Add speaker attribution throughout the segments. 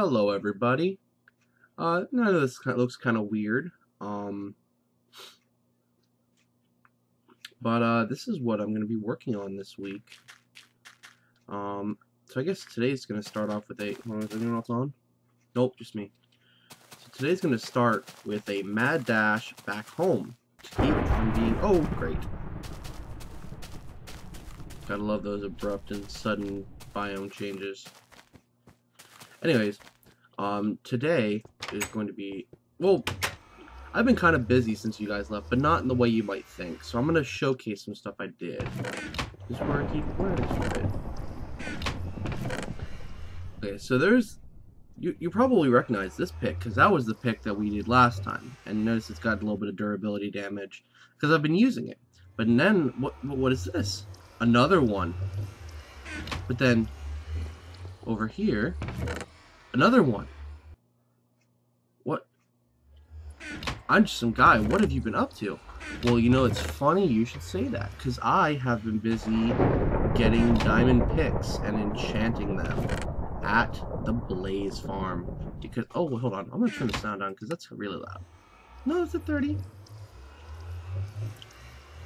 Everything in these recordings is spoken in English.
Speaker 1: Hello, everybody. None of this looks kind of weird. But this is what I'm going to be working on this week. So I guess today's going to start off with a... Is anyone else on? Nope, just me. So today's going to start with a mad dash back home to keep from being... Oh, great. Gotta love those abrupt and sudden biome changes. Anyways, today is going to be... Well, I've been kind of busy since you guys left, but not in the way you might think. So I'm going to showcase some stuff I did. This is where I keep... Where did I keep it? Okay, so there's... You probably recognize this pick, because that was the pick that we did last time. And notice it's got a little bit of durability damage, because I've been using it. But then, what is this? Another one. But then, over here, another one. What? Imjustsomeguy, what have you been up to? Well, you know, it's funny you should say that, because I have been busy getting diamond picks and enchanting them at the Blaze farm. Because, oh, well, hold on, I'm going to turn the sound down, because that's really loud. No, it's at 30.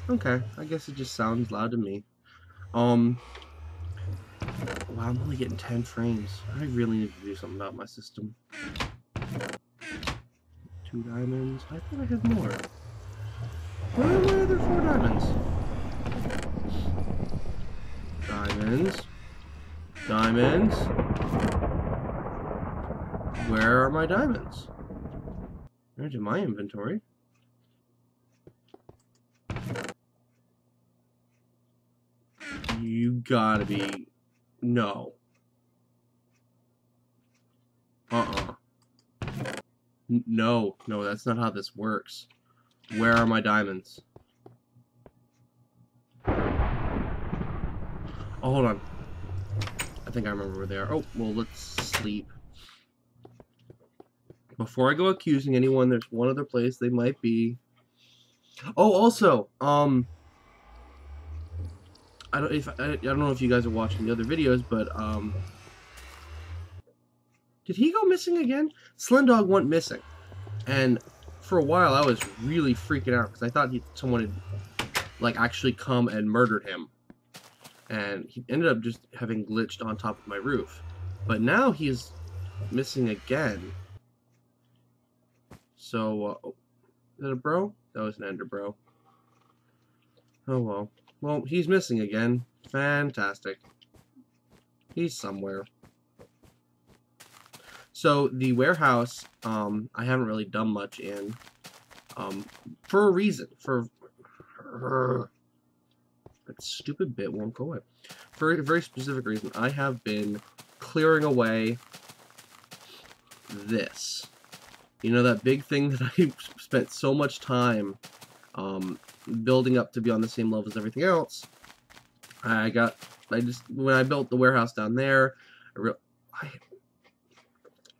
Speaker 1: Okay, I guess it just sounds loud to me. Wow, I'm only getting 10 frames. I really need to do something about my system. 2 diamonds. I thought I had more. Where are my other 4 diamonds? Diamonds. Diamonds. Where are my diamonds? They're in my inventory. You gotta be... No. No, that's not how this works. Where are my diamonds? Oh, hold on. I think I remember where they are. Oh, well, let's sleep. Before I go accusing anyone, there's one other place they might be. Oh, also, I don't know if you guys are watching the other videos, but did he go missing again? Slendog went missing, and for a while I was really freaking out because I thought someone had like actually come and murdered him, and he ended up just having glitched on top of my roof. But now he's missing again. So, is that a bro? That was an ender bro. Oh well. Well, he's missing again. Fantastic. He's somewhere. So, the warehouse, I haven't really done much in, for a reason. For that stupid bit won't go away. For a very specific reason. I have been clearing away this. You know, that big thing that I spent so much time, building up to be on the same level as everything else. When I built the warehouse down there, I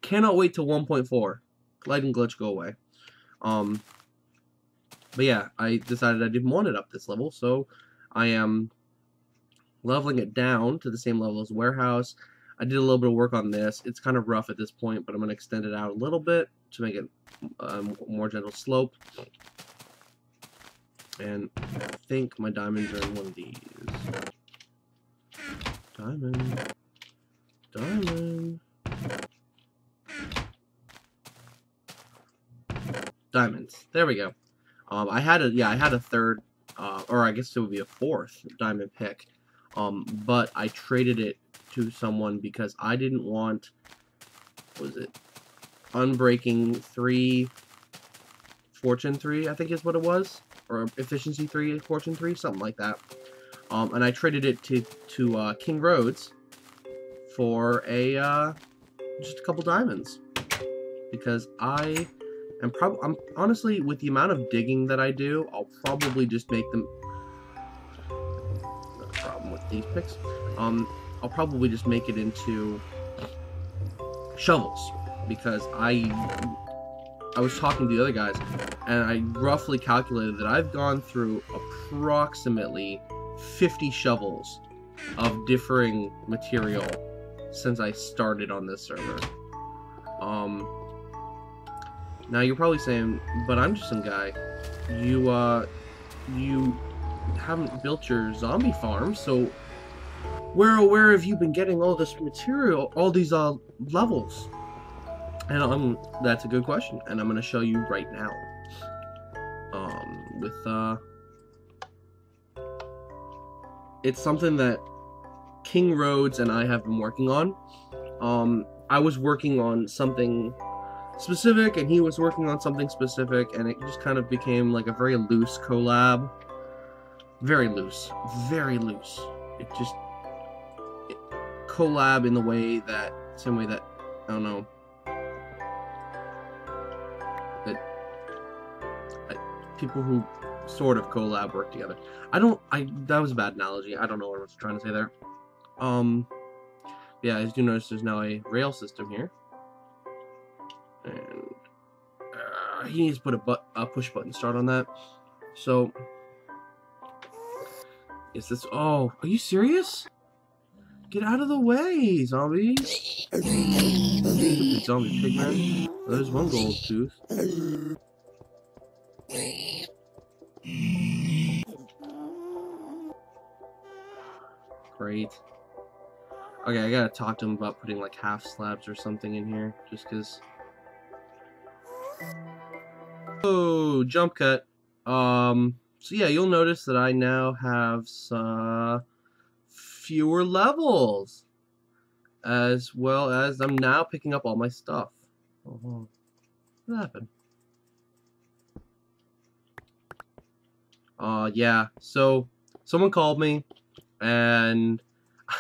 Speaker 1: cannot wait till 1.4. Lighting glitch go away. But yeah, I decided I didn't want it up this level, so I am leveling it down to the same level as warehouse. I did a little bit of work on this. It's kind of rough at this point, but I'm going to extend it out a little bit to make it a more gentle slope. And I think my diamonds are in one of these. Diamond. Diamond. Diamonds. There we go. I had a third, or I guess it would be a 4th diamond pick. But I traded it to someone because I didn't want, what was it? Unbreaking 3, Fortune 3, I think is what it was. Or Efficiency 3, Fortune 3, something like that. And I traded it to King Rhodes for just a couple diamonds. Because I'm honestly, with the amount of digging that I do, I'll probably just make them... No problem with these picks. I'll probably just make it into shovels. Because I was talking to the other guys, and I roughly calculated that I've gone through approximately 50 shovels of differing material since I started on this server. Now you're probably saying, but I'm just some guy. You haven't built your zombie farm, so where have you been getting all this material, all these levels? And that's a good question, and I'm gonna show you right now. It's something that King Rhodes and I have been working on. I was working on something specific, and he was working on something specific, and it just kind of became like a very loose collab. Very loose. Very loose. It collab in the way that, same way that, I don't know, that people who sort of collab work together. That was a bad analogy. I don't know what I was trying to say there. Yeah, as you notice, there's now a rail system here. And he needs to put a push button start on that. So, is this? Oh, are you serious? Get out of the way, zombies! Stupid zombie pigman. Oh, there's one gold tooth. Great. Okay, I gotta talk to him about putting like half slabs or something in here, just cause. Oh, jump cut. So yeah, you'll notice that I now have fewer levels, as well as I'm now picking up all my stuff. Oh, what happened? Yeah. So someone called me, and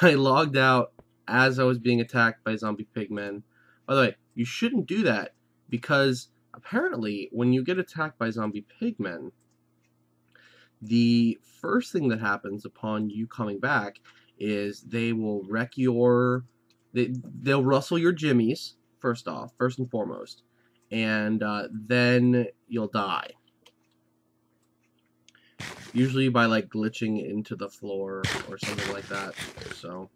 Speaker 1: I logged out as I was being attacked by zombie pigmen. By the way, you shouldn't do that, because apparently when you get attacked by zombie pigmen, the first thing that happens upon you coming back is they will wreck they'll rustle your jimmies, first and foremost, and then you'll die. Usually by like glitching into the floor or something like that. So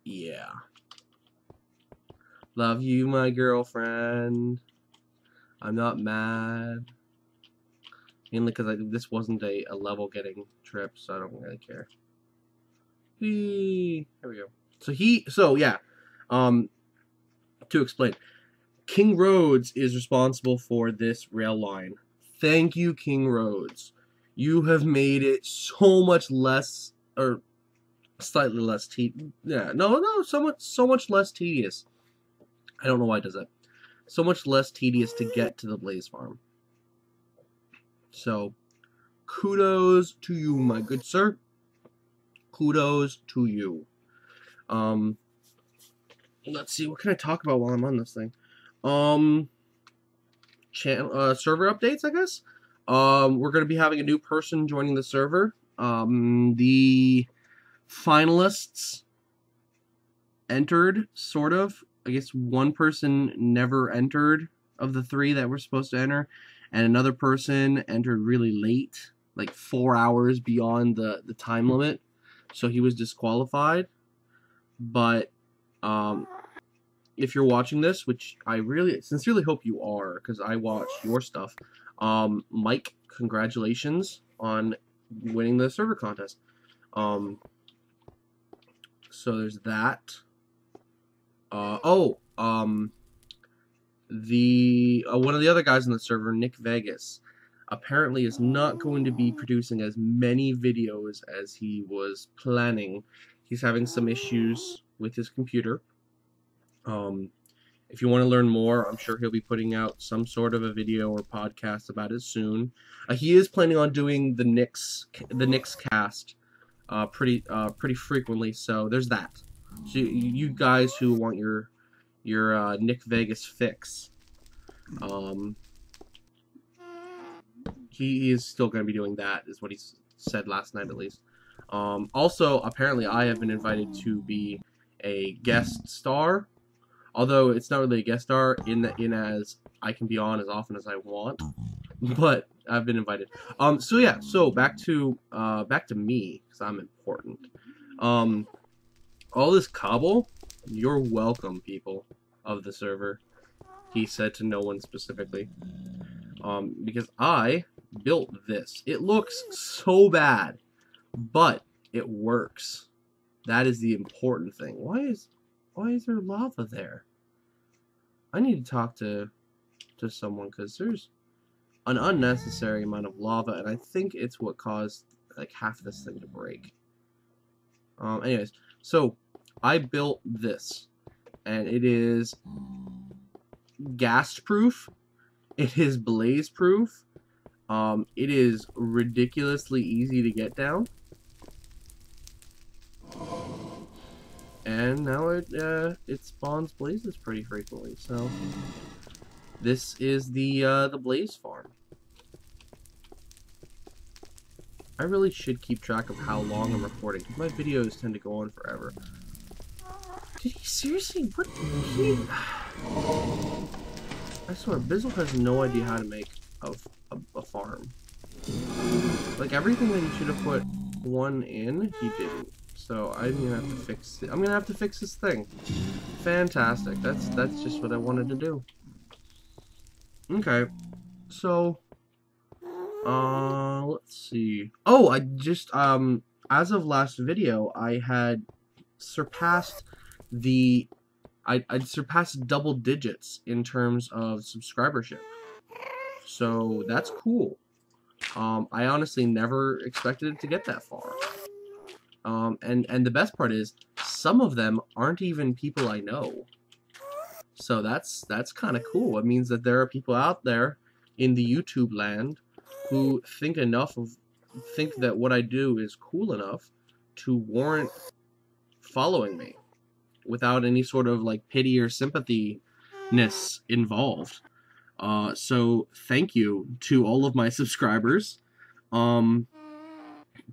Speaker 1: yeah. Love you, my girlfriend. I'm not mad. Mainly because this wasn't a level getting trip, so I don't really care. Here we go. So yeah. To explain, King Rhodes is responsible for this rail line. Thank you, King Rhodes. You have made it so much less, or slightly less so much less tedious. I don't know why it does that. So much less tedious to get to the Blaze Farm. So, kudos to you, my good sir. Kudos to you. Let's see, what can I talk about while I'm on this thing? Server updates, I guess. We're going to be having a new person joining the server. The finalists entered, sort of. I guess one person never entered of the 3 that were supposed to enter, and another person entered really late, like 4 hours beyond the time limit, so he was disqualified. But if you're watching this, which I really sincerely hope you are, because I watch your stuff, Mike, congratulations on winning the server contest. So there's that. One of the other guys on the server, Nick Vegas, apparently is not going to be producing as many videos as he was planning. He's having some issues with his computer. If you want to learn more, I'm sure he'll be putting out some sort of a video or podcast about it soon. He is planning on doing the Knicks cast pretty frequently, so there's that. So you guys who want your Nick Vegas fix, he is still going to be doing that, is what he said last night at least. Also, apparently I have been invited to be a guest star, although it's not really a guest star in as I can be on as often as I want, but I've been invited. So yeah, so back to me, because I'm important. All this cobble, You're welcome, people of the server. He said to no one specifically. Because I built this. It looks so bad, but it works. That is the important thing. Why is there lava there? I need to talk to someone, because there's an unnecessary amount of lava, and I think it's what caused like half this thing to break. Anyways, so I built this, and it is gas proof. It is blaze proof. It is ridiculously easy to get down. And now it spawns blazes pretty frequently. So this is the blaze farm. I really should keep track of how long I'm recording, because my videos tend to go on forever. Did he seriously? What? I swear, Bizzle has no idea how to make a farm. Like, everything that he should have put one in, he didn't. So I'm gonna have to fix it. I'm gonna have to fix this thing. Fantastic. That's just what I wanted to do. Okay. So let's see. Oh, I just as of last video, I had surpassed I'd surpassed double digits in terms of subscribership. So that's cool. I honestly never expected it to get that far. And the best part is, some of them aren't even people I know. So that's kind of cool. It means that there are people out there in the YouTube land who think that what I do is cool enough to warrant following me without any sort of like pity or sympathy-ness involved. So thank you to all of my subscribers.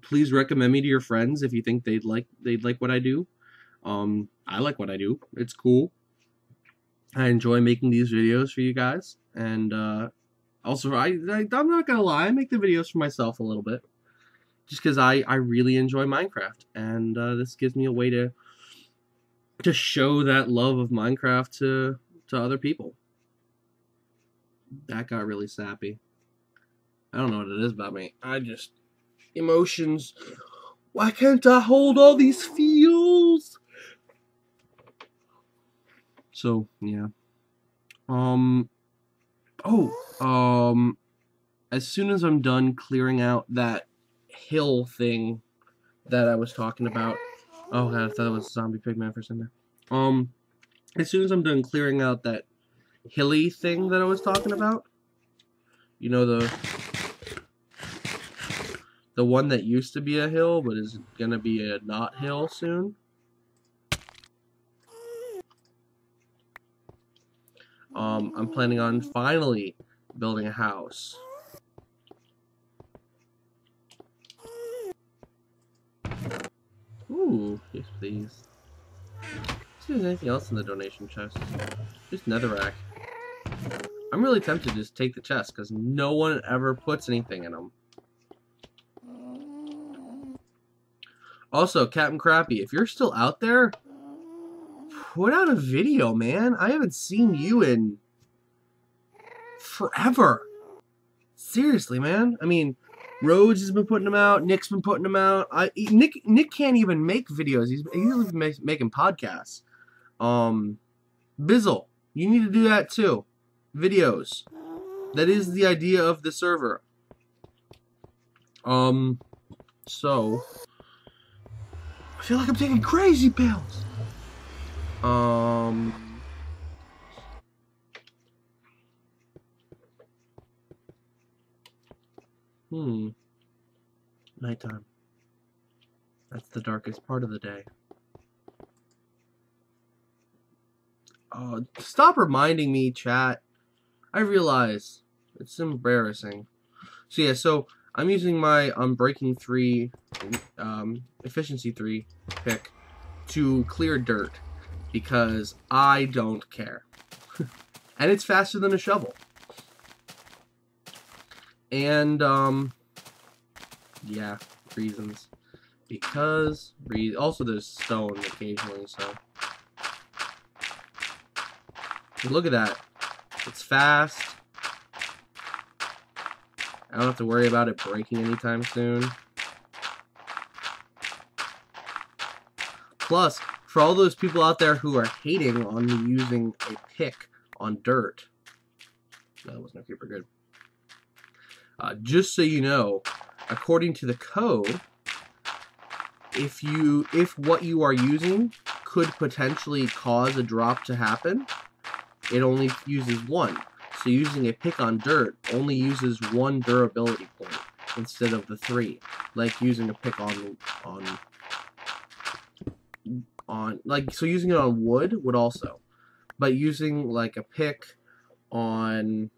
Speaker 1: Please recommend me to your friends if you think they'd like what I do. I like what I do. It's cool. I enjoy making these videos for you guys, and also I'm not gonna lie, I make the videos for myself a little bit, just because I really enjoy Minecraft, and this gives me a way to show that love of Minecraft to other people. That got really sappy. I don't know what it is about me. Emotions. Why can't I hold all these feels? So, yeah. As soon as I'm done clearing out that hill thing that I was talking about. Oh god, I thought it was Zombie Pigman for a second there. As soon as I'm done clearing out that hilly thing that I was talking about, you know, the one that used to be a hill but is gonna be a not hill soon. I'm planning on finally building a house. Ooh, yes please. See if there's anything else in the donation chest. Just netherrack. I'm really tempted to just take the chest because no one ever puts anything in them. Also, Captain Crappy, if you're still out there, put out a video, man. I haven't seen you in forever. Seriously, man. I mean, Rhodes has been putting them out. Nick's been putting them out. Nick can't even make videos. He's making podcasts. Bizzle, you need to do that too. Videos. That is the idea of the server. So I feel like I'm taking crazy pills. Nighttime. That's the darkest part of the day. Stop reminding me, chat. I realize it's embarrassing. So yeah, so I'm using my Unbreaking 3, Efficiency 3 pick to clear dirt because I don't care. And it's faster than a shovel. And, yeah, reasons. Also there's stone occasionally, so. Look at that. It's fast. I don't have to worry about it breaking anytime soon. Plus, for all those people out there who are hating on me using a pick on dirt. No, that wasn't super good. Just so you know, according to the code, if what you are using could potentially cause a drop to happen, it only uses one. So using a pick on dirt only uses one durability point instead of the 3, like using a pick on so using it on wood would also, but using like a pick on,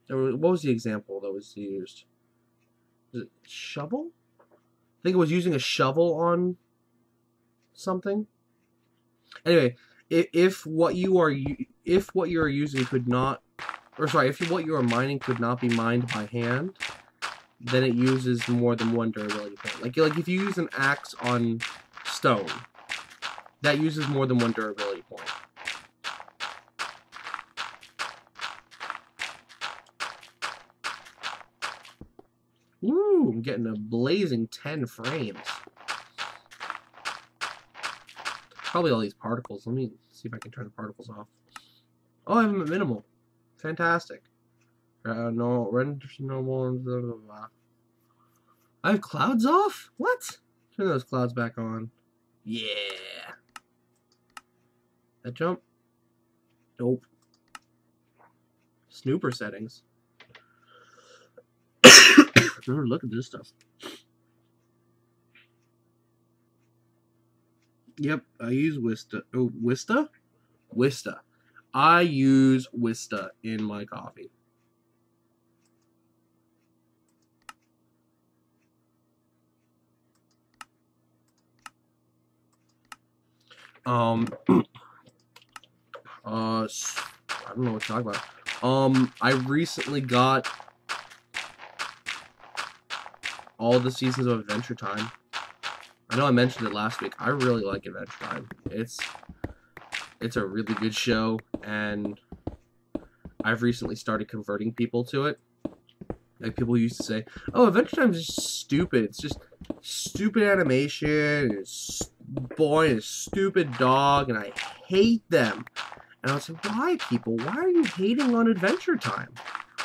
Speaker 1: what was the example that was used? Was it shovel? I think it was using a shovel on something. Anyway, if what you are using could not, or sorry, if what you are mining could not be mined by hand, then it uses more than one durability point. Like if you use an axe on stone, that uses more than one durability point. Woo! I'm getting a blazing 10 frames. Probably all these particles. Let me see if I can turn the particles off. Oh, I have them at minimal. Fantastic. No, render no more. Blah, blah, blah. I have clouds off? What? Turn those clouds back on. Yeah. That jump? Nope. Snooper settings. Look at this stuff. Yep, I use Wista. Oh, Wista? Wista. I use Wista in my coffee. I don't know what to talk about. I recently got all the seasons of Adventuretime. I know I mentioned it last week. I really like Adventuretime. It's a really good show, and I've recently started converting people to it. Like, people used to say, oh, Adventuretime is just stupid. It's just stupid animation, it's boring, and a stupid dog, and I hate them. And I was like, why, people? Why are you hating on Adventuretime?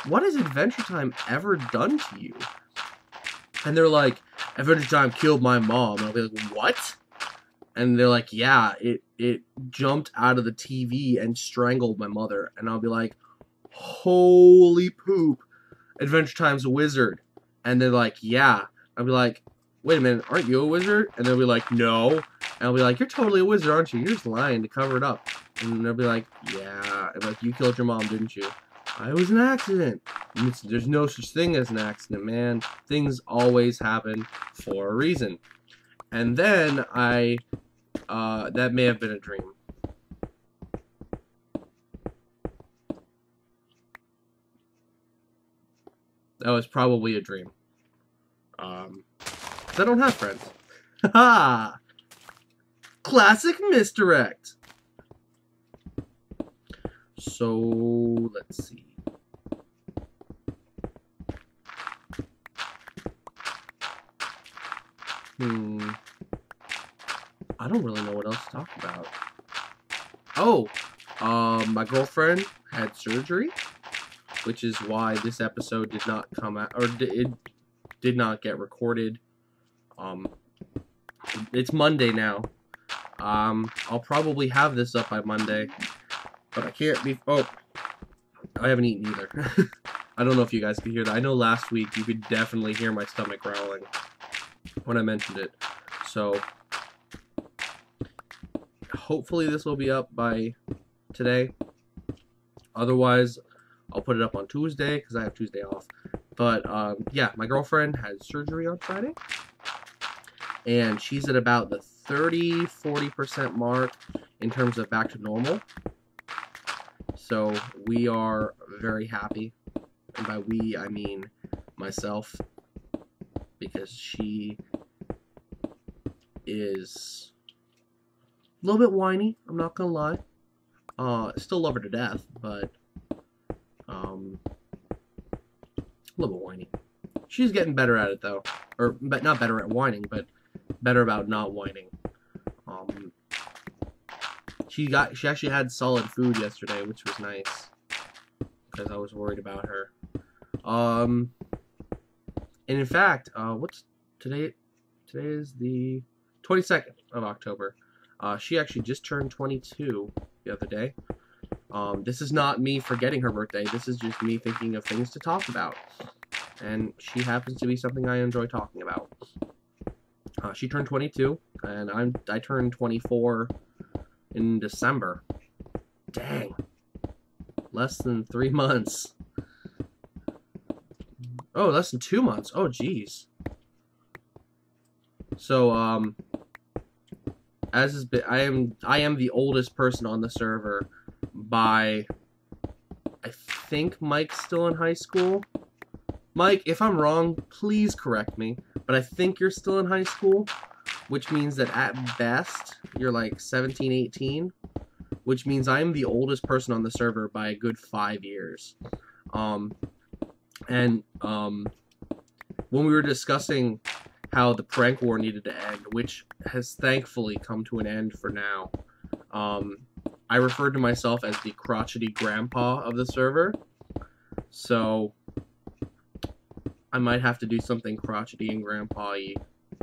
Speaker 1: What has Adventuretime ever done to you? And they're like, Adventuretime killed my mom. And I'll be like, what? And they're like, yeah, it jumped out of the TV and strangled my mother. And I'll be like, holy poop, Adventuretime's a wizard. And they're like, yeah. I'll be like, wait a minute, aren't you a wizard? And they'll be like, no. And I'll be like, you're totally a wizard, aren't you? You're just lying to cover it up. And they'll be like, yeah. And like, you killed your mom, didn't you? It was an accident. There's no such thing as an accident, man. Things always happen for a reason. And then that may have been a dream. That was probably a dream. 'Cause I don't have friends. Haha! Classic misdirect! So, let's see. I don't really know what else to talk about. Oh! My girlfriend had surgery, which is why this episode did not come out, or it did not get recorded. It's Monday now. I'll probably have this up by Monday, but I can't be, oh, I haven't eaten either. I don't know if you guys could hear that. I know last week you could definitely hear my stomach growling when I mentioned it. So, hopefully this will be up by today. Otherwise, I'll put it up on Tuesday, because I have Tuesday off. But, yeah, my girlfriend had surgery on Friday. And she's at about the 30-40% mark in terms of back to normal. So, we are very happy. And by we, I mean myself. Because she is a little bit whiny, I'm not gonna lie. Still love her to death, but a little bit whiny. She's getting better at it though, but not better at whining, but better about not whining. She actually had solid food yesterday, which was nice because I was worried about her. And in fact, what's today? Today is the 22nd of October. She actually just turned 22 the other day. This is not me forgetting her birthday. This is just me thinking of things to talk about. And she happens to be something I enjoy talking about. She turned 22, and I turned 24 in December. Dang. Less than 3 months. Oh, less than 2 months. Oh, jeez. So, I am the oldest person on the server by, I think Mike's still in high school. Mike, if I'm wrong, please correct me, but I think you're still in high school, which means that at best, you're like 17, 18, which means I'm the oldest person on the server by a good 5 years. When we were discussing how the prank war needed to end, which has thankfully come to an end for now, I referred to myself as the crotchety grandpa of the server, so I might have to do something crotchety and grandpa-y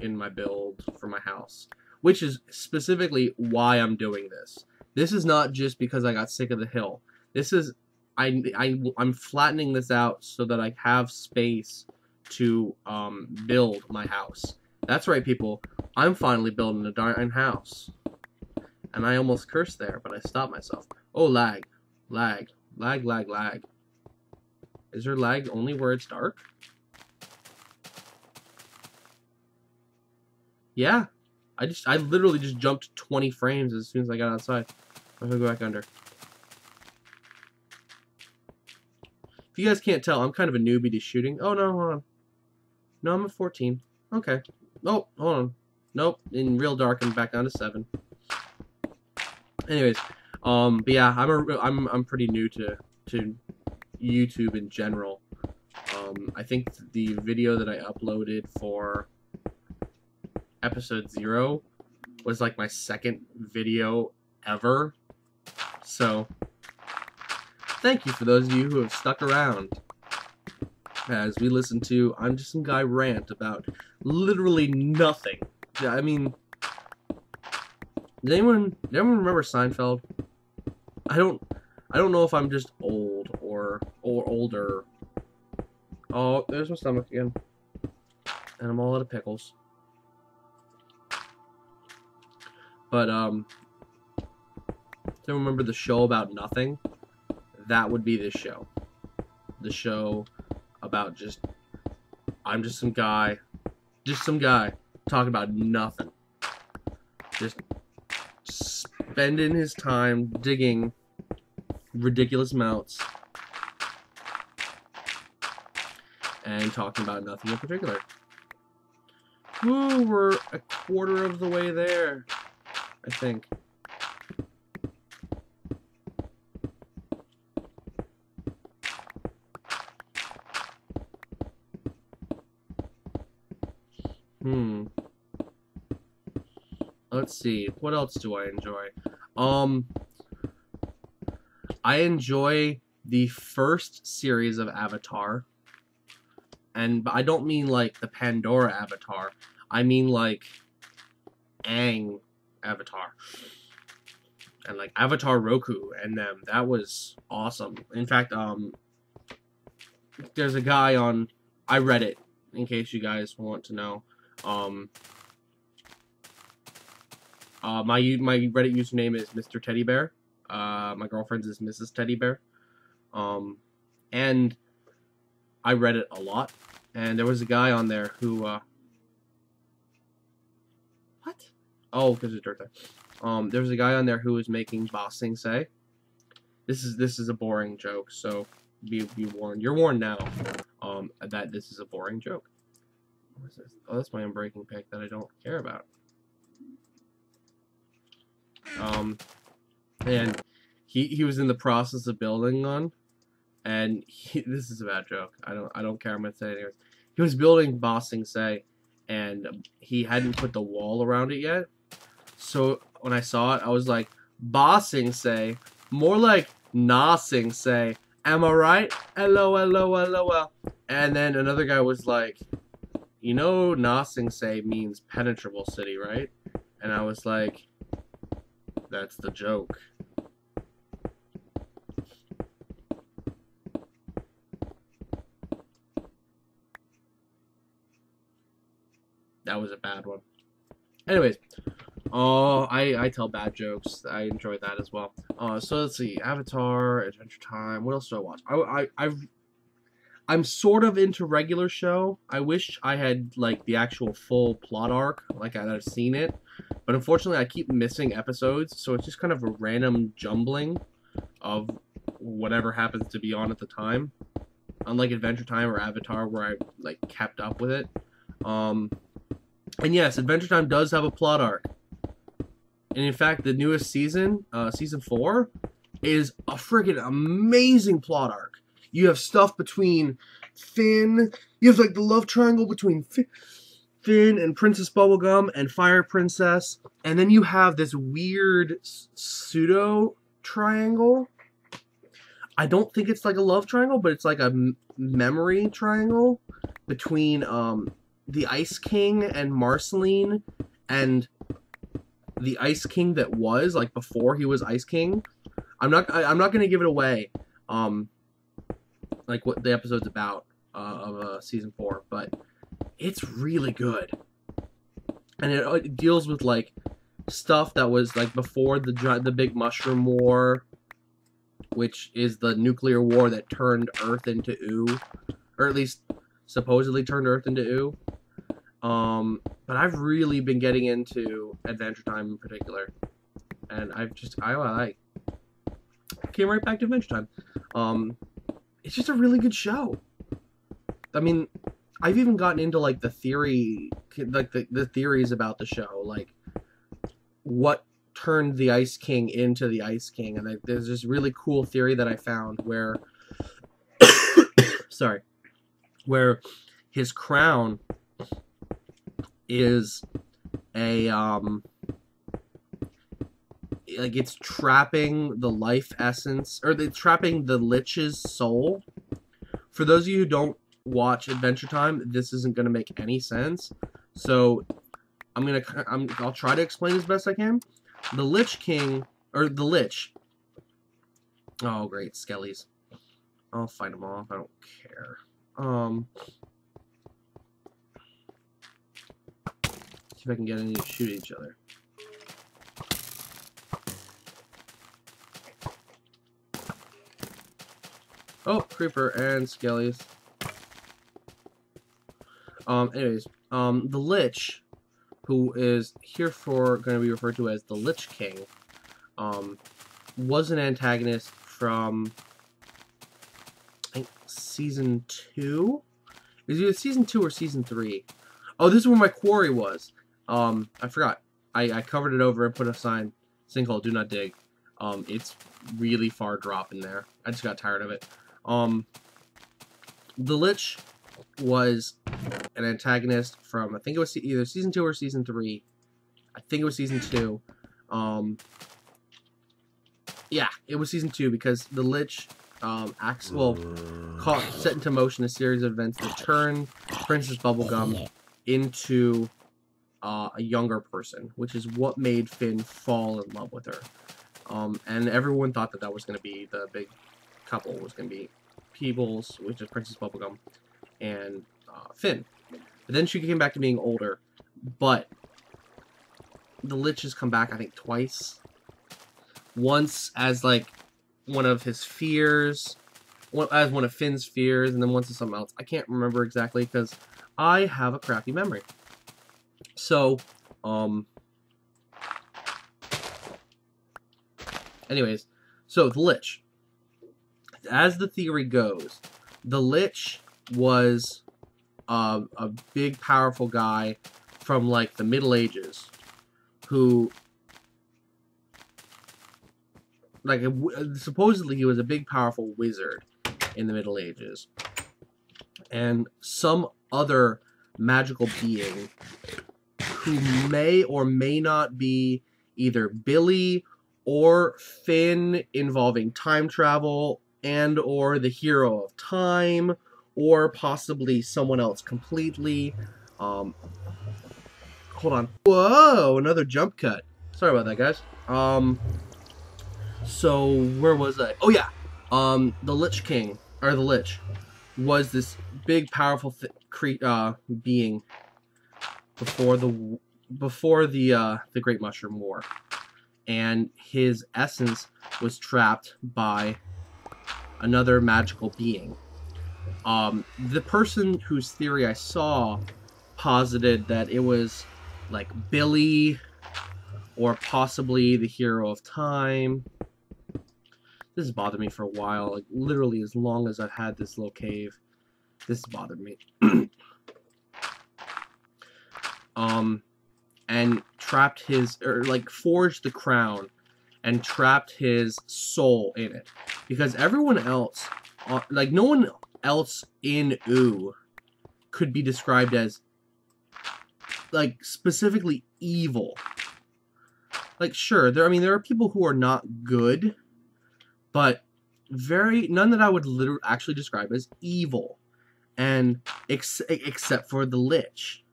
Speaker 1: in my build for my house, which is specifically why I'm doing this. This is not just because I got sick of the hill. This is, I'm flattening this out so that I have space to build my house. That's right, people. I'm finally building a darn house. And I almost cursed there, but I stopped myself. Oh, lag. Lag. Lag, lag, lag. Is there lag only where it's dark? Yeah. I literally just jumped 20 frames as soon as I got outside. I'm gonna go back under. If you guys can't tell, I'm kind of a newbie to shooting. Oh, no, hold on. No, I'm at 14. Okay. Oh, hold on. Nope. In real dark, I'm back down to 7. Anyways, but yeah, I'm pretty new to YouTube in general. I think the video that I uploaded for episode 0 was like my second video ever. So, thank you for those of you who have stuck around as we listen to Imjustsomeguy rant about literally nothing. I mean, did anyone remember Seinfeld? I don't know if I'm just old or older. Oh, there's my stomach again. And I'm all out of pickles. But don't remember the show about nothing? That would be this show. The show about I'm just some guy talking about nothing. Just spending his time digging ridiculous amounts and talking about nothing in particular. Woo, we're a quarter of the way there, I think. Let's see. What else do I enjoy? I enjoy the first series of Avatar. But I don't mean like the Pandora Avatar. I mean like Aang Avatar. And like Avatar Roku and them. That was awesome. In fact, there's a guy on I read it, in case you guys want to know. My Reddit username is Mr. Teddy Bear. My girlfriend's is Mrs. Teddy Bear. And I read it a lot. And there was a guy on there who, what? Oh, because it's dirt there. There was a guy on there who was making Ba Sing Se. This is a boring joke, so be warned. You're warned now. That this is a boring joke. What is this? Oh, that's my unbreaking pick that I don't care about. And he was in the process of building one, and this is a bad joke. I don't care. I'm gonna say it anyways. He was building Ba Sing Se, and he hadn't put the wall around it yet. So when I saw it, I was like, Ba Sing Se, more like Na Sing Se. Am I right? LOL. And then another guy was like, you know, Na Sing Se means penetrable city, right? And I was like, that's the joke. That was a bad one. Anyways, I tell bad jokes. I enjoy that as well. So let's see, Avatar, Adventure Time. What else do I watch? I'm sort of into regular show. I wish I had like the actual full plot arc, like I've seen it, but unfortunately I keep missing episodes, so it's just kind of a random jumbling of whatever happens to be on at the time. Unlike Adventure Time or Avatar, where I like kept up with it. And yes, Adventure Time does have a plot arc. And in fact, the newest season, season 4, is a freaking amazing plot arc. You have stuff between Finn. You have like the love triangle between Finn and Princess Bubblegum and Fire Princess. And then you have this weird pseudo triangle. I don't think it's like a love triangle, but it's like a memory triangle between the Ice King and Marceline and the Ice King that was, like, before he was Ice King. I'm not gonna give it away, like what the episode's about of season 4, but it's really good, and it deals with like stuff that was like before the Big Mushroom War, which is the nuclear war that turned Earth into Oo, or at least supposedly turned Earth into Oo. But I've really been getting into Adventure Time in particular, and I came right back to Adventure Time. It's just a really good show. I mean, I've even gotten into like the theory, like the theories about the show, like what turned the Ice King into the Ice King, and there's this really cool theory that I found where, sorry, where his crown is a like it's trapping the life essence, or it's trapping the Lich's soul. For those of you who don't watch Adventure Time, this isn't going to make any sense, so I'll try to explain as best I can. The Lich King, or the Lich, oh great, Skellies, I'll fight them off, I don't care. See if I can get any to shoot each other. Oh, Creeper and Skellies. Anyways, the Lich, who is herefore going to be referred to as the Lich King, was an antagonist from, I think, season 2? It was either season 2 or season 3. Oh, this is where my quarry was. I forgot. I covered it over and put a sign, sinkhole, do not dig. It's really far drop in there. I just got tired of it. The Lich was an antagonist from, I think it was either season 2 or season 3. I think it was season 2. Yeah, it was season 2, because the Lich set into motion a series of events that turned Princess Bubblegum into a younger person, which is what made Finn fall in love with her. And everyone thought that was going to be the big couple, was going to be Peebles, which is Princess Bubblegum, and Finn. But then she came back to being older, but the Lich has come back, I think, twice. Once as, like, one of his fears, as one of Finn's fears, and then once as something else. I can't remember exactly, because I have a crappy memory. So, anyways, so the Lich. As the theory goes, the Lich was a big, powerful guy from, like, the Middle Ages, who, like supposedly he was a big powerful wizard in the Middle Ages, and some other magical being who may or may not be either Billy or Finn, involving time travel, and or the hero of time, or possibly someone else completely. Hold on. Whoa, another jump cut. Sorry about that, guys. So where was I? Oh yeah. The Lich King, or the Lich, was this big, powerful being before the Great Mushroom War, and his essence was trapped by another magical being. The person whose theory I saw posited that it was like Billy, or possibly the hero of time. This has bothered me for a while, like literally as long as I've had this little cave. This has bothered me. And trapped his, or like forged the crown and trapped his soul in it. Because everyone else, like no one else in Ooh could be described as like specifically evil. Like sure, there are people who are not good, but none that I would literally actually describe as evil. And except for the Lich.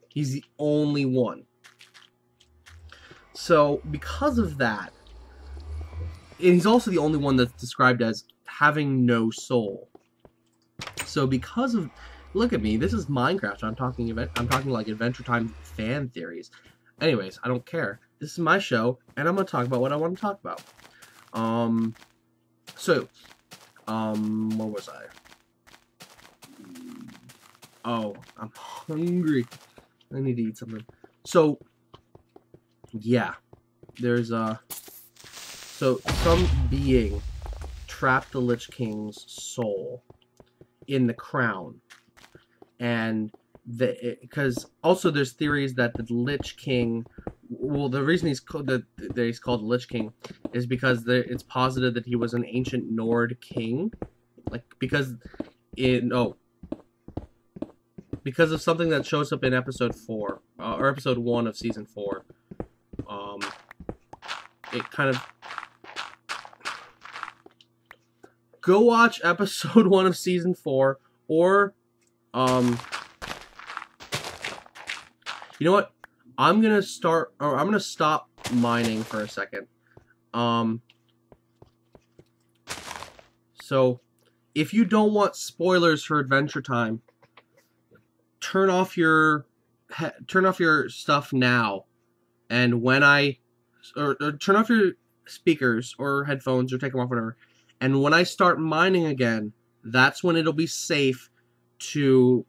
Speaker 1: He's the only one. So, because of that, and he's also the only one that's described as having no soul. So, because of, look at me, this is Minecraft. I'm talking like Adventure Time fan theories. Anyways, I don't care. This is my show, and I'm gonna talk about what I want to talk about. Where was I? Oh, I'm hungry. I need to eat something. So, yeah, there's so some being trapped the Lich King's soul in the crown, and because also there's theories that the Lich King, well, the reason he's called the Lich King is because it's posited that he was an ancient Nord king, like because of something that shows up in episode 4, or episode 1 of season 4. It kind of... Go watch episode 1 of season 4, or, you know what? I'm gonna stop mining for a second. So, if you don't want spoilers for Adventure Time, turn off your stuff now, and when or turn off your speakers or headphones, or take them off, whatever. And when I start mining again, that's when it'll be safe to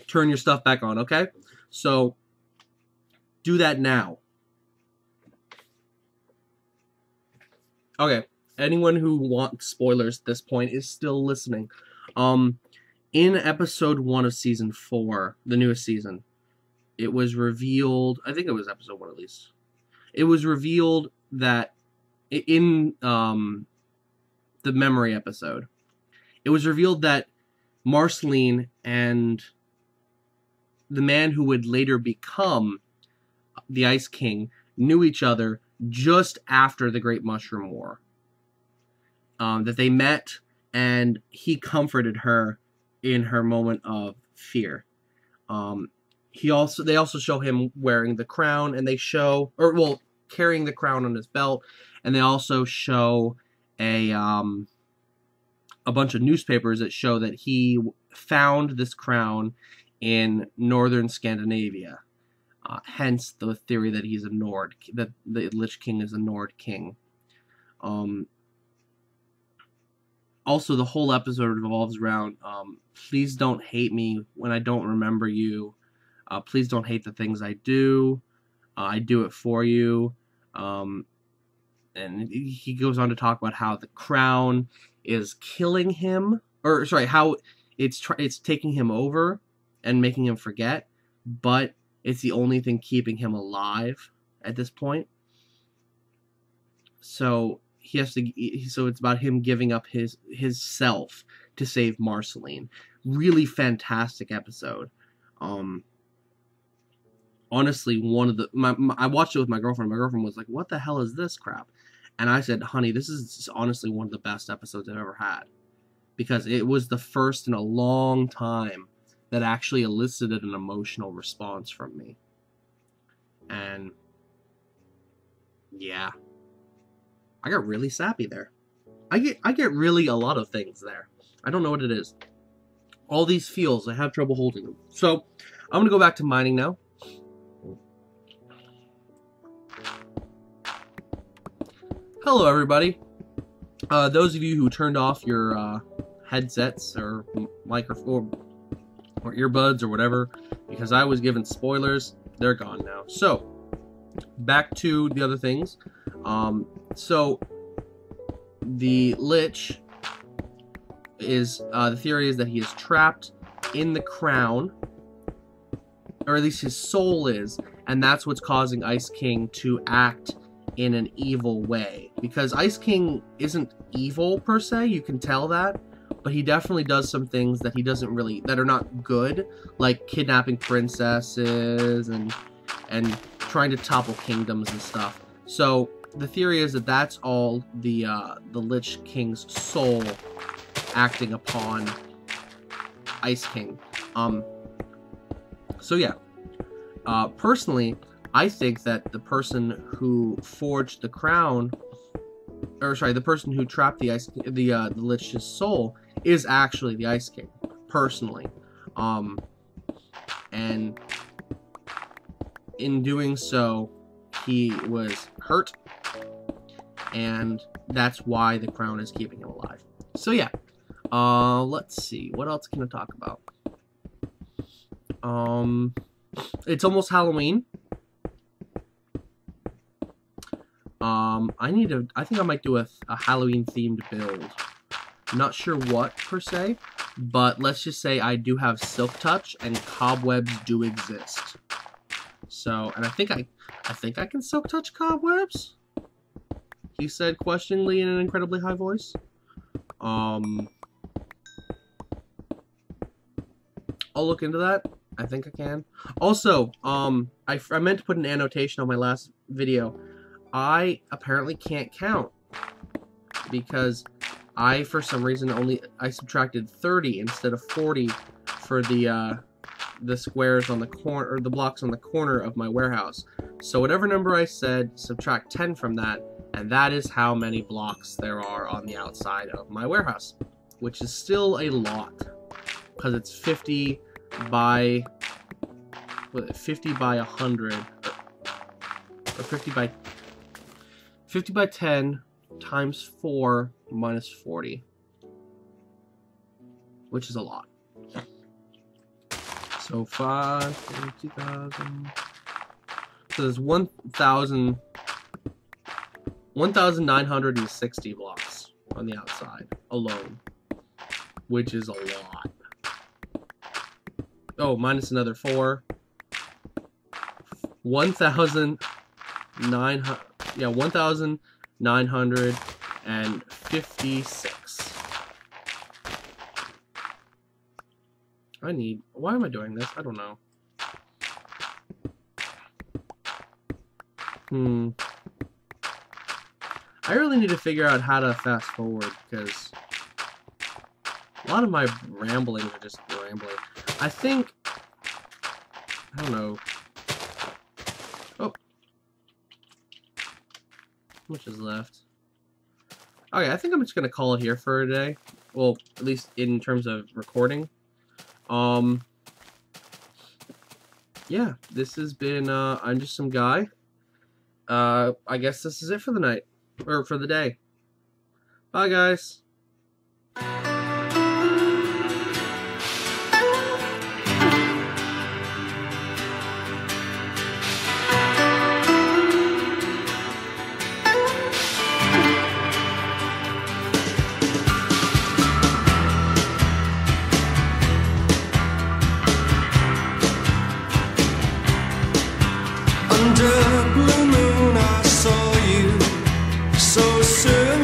Speaker 1: turn your stuff back on. Okay, so do that now. Okay, anyone who wants spoilers at this point is still listening. In episode 1 of season 4, the newest season, it was revealed, I think it was episode 1 at least, it was revealed that in the memory episode, it was revealed that Marceline and the man who would later become the Ice King knew each other just after the Great Mushroom War. That they met, and he comforted her in her moment of fear. They also show him wearing the crown, and they show, carrying the crown on his belt, and they also show a bunch of newspapers that show that he found this crown in northern Scandinavia. Hence the theory that he's a Nord, that the Lich King is a Nord king. Also, the whole episode revolves around, please don't hate me when I don't remember you. Please don't hate the things I do. I do it for you. And he goes on to talk about how the crown is killing him, or sorry, how it's taking him over and making him forget, but it's the only thing keeping him alive at this point. So he has to. So it's about him giving up his self to save Marceline. Really fantastic episode. Honestly, one of the I watched it with my girlfriend. My girlfriend was like, "What the hell is this crap?" And I said, "Honey, this is honestly one of the best episodes I've ever had, because it was the first in a long time that actually elicited an emotional response from me." And yeah, I got really sappy there. I get really a lot of things there. I don't know what it is. All these feels, I have trouble holding them. So I'm gonna go back to mining now. Hello, everybody. Those of you who turned off your headsets or microphone or earbuds or whatever because I was given spoilers, they're gone now. So back to the other things. So the Lich is the theory is that he is trapped in the crown, or at least his soul is, and that's what's causing Ice King to act in an evil way. Because Ice King isn't evil per se, you can tell that, but he definitely does some things that he doesn't really, that are not good, like kidnapping princesses and trying to topple kingdoms and stuff. So the theory is that that's all the Lich King's soul acting upon Ice King. So yeah, personally, I think that the person who forged the crown, or sorry, the person who trapped the Lich's soul is actually the Ice King, personally. And in doing so, he was hurt, and that's why the crown is keeping him alive. So yeah, let's see, what else can I talk about? It's almost Halloween. I think I might do a Halloween themed build. I'm not sure what per se, but let's just say I do have Silk Touch and cobwebs do exist. So, and I think I can Silk Touch cobwebs, he said questioningly in an incredibly high voice. I'll look into that. I think I can. Also, I meant to put an annotation on my last video. I apparently can't count because I, for some reason, I subtracted 30 instead of 40 for the squares on the corner, or the blocks on the corner of my warehouse. So whatever number I said, subtract 10 from that, and that is how many blocks there are on the outside of my warehouse, which is still a lot because it's 50 by 100, or 50 by 10 times 4 minus 40, which is a lot. So 2,000. So there's 1,960 blocks on the outside alone, which is a lot. Oh, minus another 4. 1,900. Yeah, 1,956. Why am I doing this? I don't know. I really need to figure out how to fast forward, because a lot of my ramblings are just rambling. I don't know. Oh. How much is left? Okay, I think I'm just going to call it here for today. Well, at least in terms of recording. Yeah, this has been, Imjustsomeguy. I guess this is it for the night. Or for the day. Bye, guys.
Speaker 2: Under blue moon I saw you so soon.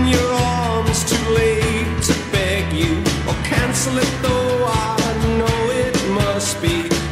Speaker 2: in your arms, too late to beg you or cancel it, though I know it must be.